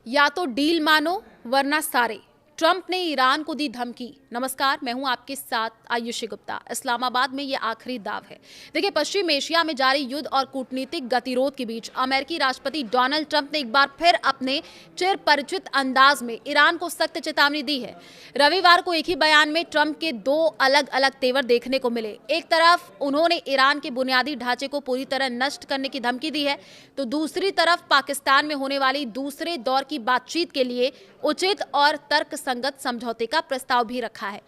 या तो डील मानो वरना सारे। ट्रंप ने ईरान को दी धमकी। नमस्कार, मैं हूं आपके साथ आयुषी गुप्ता। इस्लामाबाद में ये आखिरी दाव है। देखिए, पश्चिम एशिया में जारी युद्ध और कूटनीतिक गतिरोध के बीच अमेरिकी राष्ट्रपति डोनाल्ड ट्रंप ने एक बार फिर अपने चिर परिचित अंदाज में ईरान को सख्त चेतावनी दी है। रविवार को एक ही बयान में ट्रंप के दो अलग अलग तेवर देखने को मिले। एक तरफ उन्होंने ईरान के बुनियादी ढांचे को पूरी तरह नष्ट करने की धमकी दी है, तो दूसरी तरफ पाकिस्तान में होने वाली दूसरे दौर की बातचीत के लिए उचित और तर्कसंगत समझौते का प्रस्ताव भी रखा है।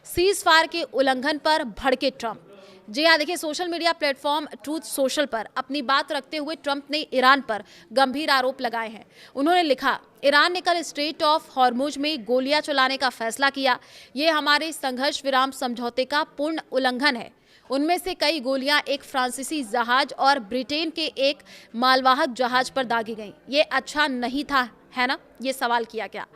सीज फायर के उल्लंघन पर भड़के ट्रंप। जी हाँ, देखिए, social media platform truth social पर अपनी बात रखते हुए ट्रंप ने ईरान पर गंभीर आरोप लगाए हैं। उन्होंने लिखा, ईरान ने कल स्ट्रेट ऑफ हॉर्मुज में गोलियां चलाने का फैसला किया। ये हमारे संघर्ष विराम समझौते का पूर्ण उल्लंघन है। उनमें से कई गोलियां एक फ्रांसीसी जहाज और ब्रिटेन के एक मालवाहक जहाज पर दागी गईं। ये अच्छा नहीं था, है ना? ये सवाल किया गया।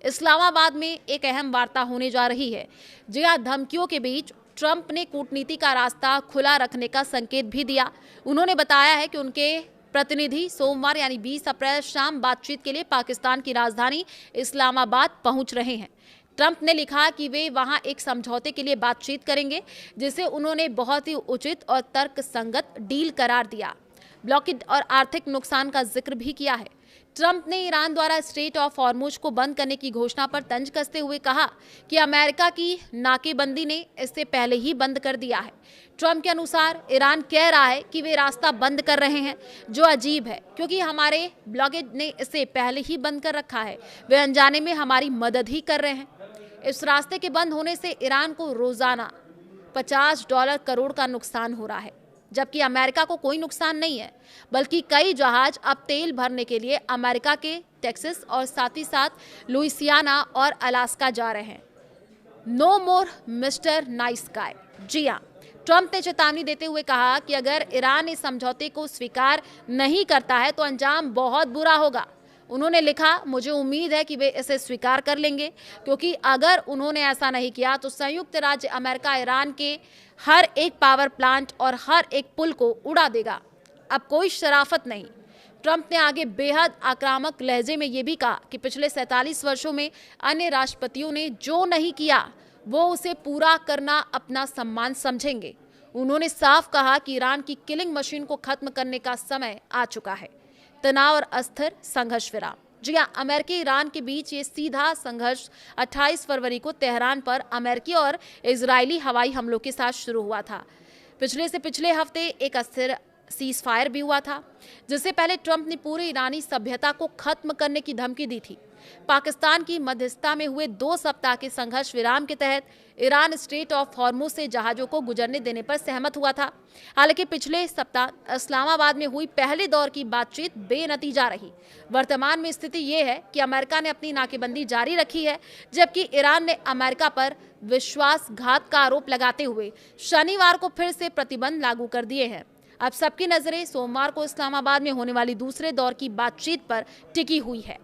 इस्लामाबाद में एक अहम वार्ता होने जा रही है। जी हाँ, धमकियों के बीच ट्रंप ने कूटनीति का रास्ता खुला रखने का संकेत भी दिया। उन्होंने बताया है कि उनके प्रतिनिधि सोमवार यानी 20 अप्रैल शाम बातचीत के लिए पाकिस्तान की राजधानी इस्लामाबाद पहुंच रहे हैं। ट्रंप ने लिखा कि वे वहां एक समझौते के लिए बातचीत करेंगे, जिसे उन्होंने बहुत ही उचित और तर्कसंगत डील करार दिया। ब्लॉकेड और आर्थिक नुकसान का जिक्र भी किया है। ट्रंप ने ईरान द्वारा स्ट्रेट ऑफ हॉर्मुज को बंद करने की घोषणा पर तंज कसते हुए कहा कि अमेरिका की नाकेबंदी ने इससे पहले ही बंद कर दिया है। ट्रंप के अनुसार ईरान कह रहा है कि वे रास्ता बंद कर रहे हैं, जो अजीब है क्योंकि हमारे ब्लॉकेड ने इसे पहले ही बंद कर रखा है। वे अनजाने में हमारी मदद ही कर रहे हैं। इस रास्ते के बंद होने से ईरान को रोजाना $50 करोड़ का नुकसान हो रहा है, जबकि अमेरिका को कोई नुकसान नहीं है, बल्कि कई जहाज अब तेल भरने के लिए अमेरिका के टेक्सास और साथ ही साथ लुइसियाना और अलास्का जा रहे हैं। नो मोर मिस्टर नाइस गाय। जी हाँ, ट्रंप ने चेतावनी देते हुए कहा कि अगर ईरान इस समझौते को स्वीकार नहीं करता है तो अंजाम बहुत बुरा होगा। उन्होंने लिखा, मुझे उम्मीद है कि वे इसे स्वीकार कर लेंगे, क्योंकि अगर उन्होंने ऐसा नहीं किया तो संयुक्त राज्य अमेरिका ईरान के हर एक पावर प्लांट और हर एक पुल को उड़ा देगा। अब कोई शराफत नहीं। ट्रंप ने आगे बेहद आक्रामक लहजे में यह भी कहा कि पिछले 47 वर्षों में अन्य राष्ट्रपतियों ने जो नहीं किया वो उसे पूरा करना अपना सम्मान समझेंगे। उन्होंने साफ कहा कि ईरान की किलिंग मशीन को खत्म करने का समय आ चुका है। तनाव और अस्थिर संघर्ष विराम। जी हाँ, अमेरिकी ईरान के बीच ये सीधा संघर्ष 28 फरवरी को तेहरान पर अमेरिकी और इजरायली हवाई हमलों के साथ शुरू हुआ था। पिछले हफ्ते एक अस्थिर सीज फायर भी हुआ था, जिससे पहले ट्रंप ने पूरी ईरानी सभ्यता को खत्म करने की धमकी दी थी। पाकिस्तान की मध्यस्थता में हुए 2 सप्ताह के संघर्ष विराम के तहत ईरान स्ट्रेट ऑफ हॉर्मुज से जहाजों को गुजरने देने पर सहमत हुआ था। हालांकि पिछले सप्ताह इस्लामाबाद में हुई पहले दौर की बातचीत बेनतीजा रही। वर्तमान में स्थिति ये है कि अमेरिका ने अपनी नाकेबंदी जारी रखी है, जबकि ईरान ने अमेरिका पर विश्वासघात का आरोप लगाते हुए शनिवार को फिर से प्रतिबंध लागू कर दिए हैं। अब सबकी नजरें सोमवार को इस्लामाबाद में होने वाली दूसरे दौर की बातचीत पर टिकी हुई है।